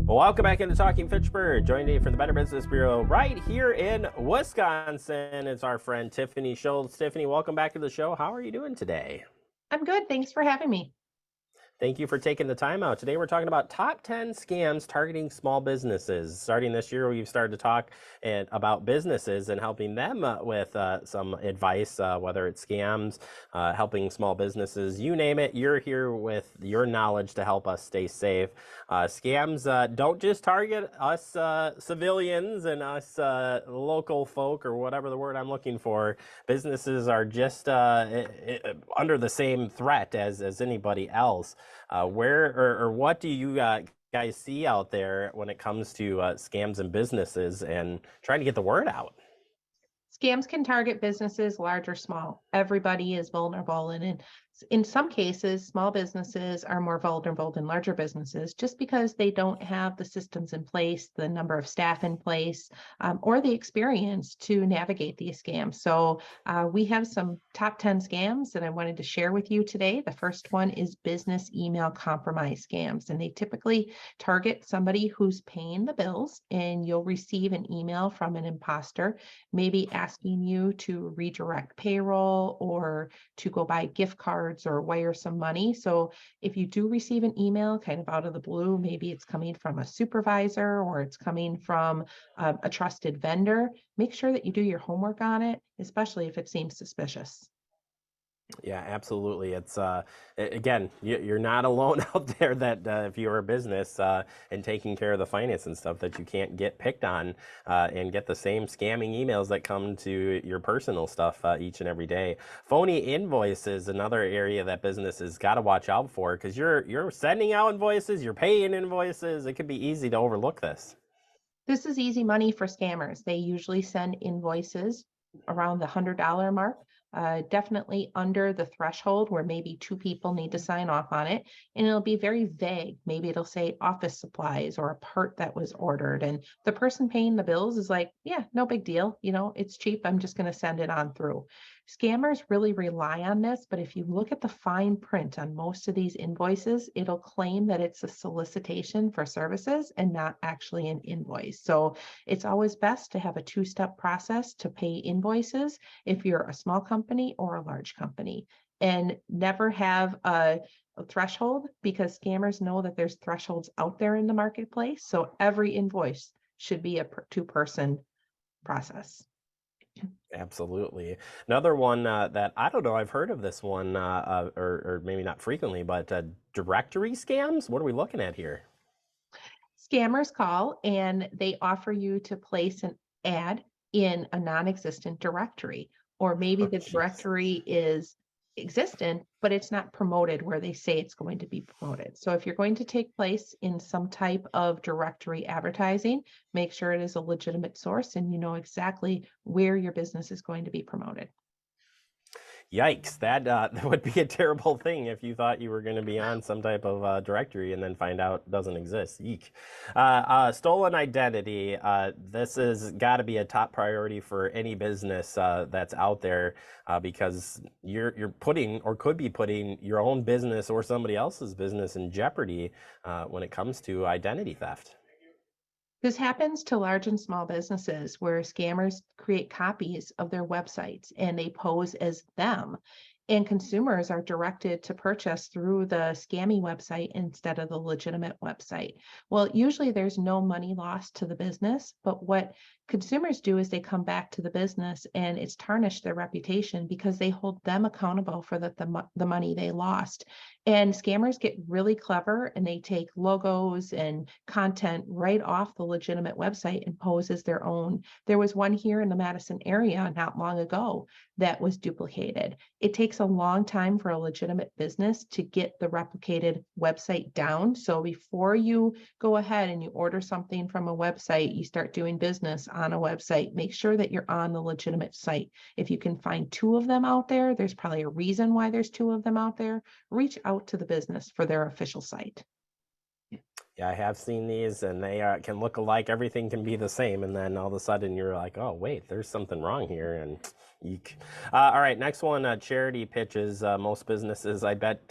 Well, welcome back into Talking Fitchburg. Joining me for the Better Business Bureau right here in Wisconsin. It's our friend Tiffany Schultz. Tiffany, welcome back to the show. How are you doing today? I'm good. Thanks for having me. Thank you for taking the time out. Today we're talking about top 10 scams targeting small businesses. Starting this year, we've started to talk about businesses and helping them with some advice, whether it's scams, helping small businesses, you name it. You're here with your knowledge to help us stay safe. Scams don't just target us civilians and us local folk or whatever the word I'm looking for. Businesses are just under the same threat as anybody else. Where or what do you guys see out there when it comes to scams and businesses and trying to get the word out? Scams can target businesses, large or small. Everybody is vulnerable. And in some cases, small businesses are more vulnerable than larger businesses just because they don't have the systems in place, the number of staff in place, or the experience to navigate these scams. So we have some top 10 scams that I wanted to share with you today. The first one is business email compromise scams. And they typically target somebody who's paying the bills, and you'll receive an email from an imposter, maybe asking you to redirect payroll or to go buy gift cards or wire some money. So if you do receive an email kind of out of the blue, maybe it's coming from a supervisor or it's coming from a trusted vendor, make sure that you do your homework on it, especially if it seems suspicious. Yeah, absolutely. It's again, you're not alone out there that if you're a business and taking care of the finance and stuff, that you can't get picked on and get the same scamming emails that come to your personal stuff each and every day. Phony invoices, another area that businesses got to watch out for because you're sending out invoices, you're paying invoices. It could be easy to overlook this. This is easy money for scammers. They usually send invoices around the $100 mark, definitely under the threshold where maybe two people need to sign off on it. And it'll be very vague. Maybe it'll say office supplies or a part that was ordered. And the person paying the bills is like, yeah, no big deal. It's cheap. I'm just going to send it on through. Scammers really rely on this, but if you look at the fine print on most of these invoices, it'll claim that it's a solicitation for services and not actually an invoice. So it's always best to have a two-step process to pay invoices if you're a small company or a large company, and never have a threshold because scammers know that there's thresholds out there in the marketplace. So every invoice should be a two-person process. Absolutely. Another one that I don't know, I've heard of this one, or maybe not frequently, but directory scams. What are we looking at here? Scammers call and they offer you to place an ad in a non-existent directory, or maybe Oh, the jeez. directory is existent, but it's not promoted where they say it's going to be promoted. So if you're going to take place in some type of directory advertising, make sure it is a legitimate source and you know exactly where your business is going to be promoted. Yikes, that that would be a terrible thing if you thought you were going to be on some type of directory and then find out it doesn't exist. Eek. Stolen identity. This has got to be a top priority for any business that's out there because you're putting or could be putting your own business or somebody else's business in jeopardy when it comes to identity theft. This happens to large and small businesses where scammers create copies of their websites and they pose as them. And consumers are directed to purchase through the scammy website instead of the legitimate website. Well, usually there's no money lost to the business, but what consumers do is they come back to the business and it's tarnished their reputation because they hold them accountable for the money they lost. And scammers get really clever and they take logos and content right off the legitimate website and pose as their own. There was one here in the Madison area not long ago that was duplicated. It takes a long time for a legitimate business to get the replicated website down. So before you go ahead and you order something from a website, you start doing business on a website, make sure that you're on the legitimate site. If you can find two of them out there, there's probably a reason why there's two of them out there. Reach out to the business for their official site. Yeah, I have seen these, and they can look alike. Everything can be the same, and then all of a sudden you're like, "Oh, wait, there's something wrong here," and Eek. All right, next one, charity pitches. Most businesses, I bet,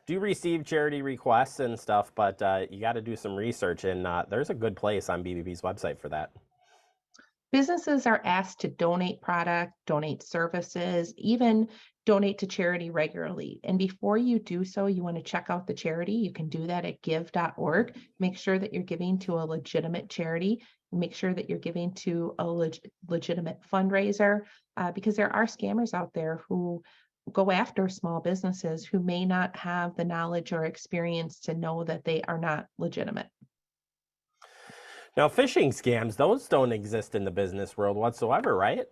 do receive charity requests and stuff, but you got to do some research, and there's a good place on BBB's website for that. Businesses are asked to donate product, donate services, even donate to charity regularly. And before you do so, you want to check out the charity. You can do that at give.org. Make sure that you're giving to a legitimate charity. Make sure that you're giving to a legitimate fundraiser, because there are scammers out there who go after small businesses who may not have the knowledge or experience to know that they are not legitimate. Now, phishing scams, those don't exist in the business world whatsoever, right?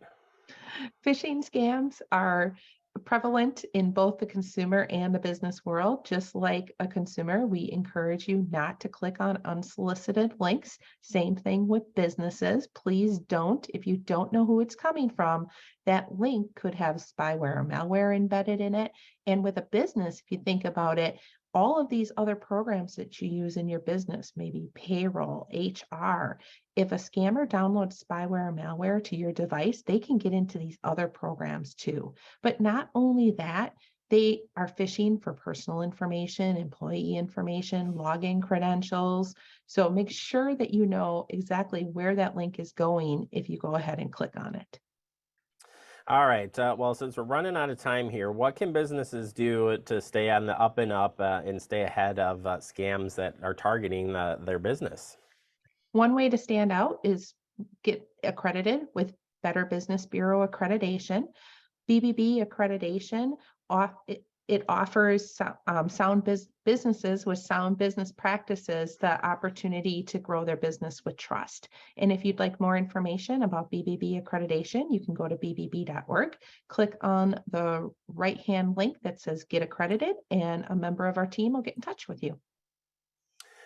Phishing scams are prevalent in both the consumer and the business world. Just like a consumer, we encourage you not to click on unsolicited links. Same thing with businesses. Please don't. If you don't know who it's coming from, that link could have spyware or malware embedded in it. And with a business, if you think about it, all of these other programs that you use in your business, maybe payroll, HR, if a scammer downloads spyware or malware to your device, they can get into these other programs too. But not only that, they are phishing for personal information, employee information, login credentials. So make sure that you know exactly where that link is going if you go ahead and click on it. All right. Well, since we're running out of time here, what can businesses do to stay on the up and up and stay ahead of scams that are targeting their business? One way to stand out is get accredited with Better Business Bureau accreditation. BBB accreditation, it offers businesses with sound business practices the opportunity to grow their business with trust. And if you'd like more information about BBB accreditation, you can go to bbb.org, click on the right-hand link that says Get Accredited, and a member of our team will get in touch with you.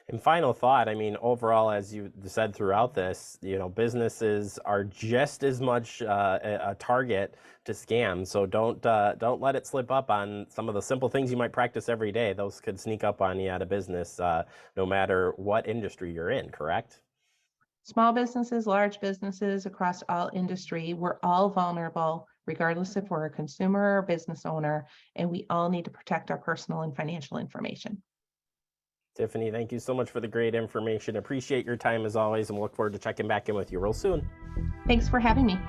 And final thought, I mean, overall, as you said throughout this, businesses are just as much a target to scams. So don't let it slip up on some of the simple things you might practice every day. Those could sneak up on you at a business, no matter what industry you're in, correct? Small businesses, large businesses across all industry, we're all vulnerable, regardless if we're a consumer or business owner, and we all need to protect our personal and financial information. Tiffany, thank you so much for the great information. Appreciate your time as always, and we'll look forward to checking back in with you real soon. Thanks for having me.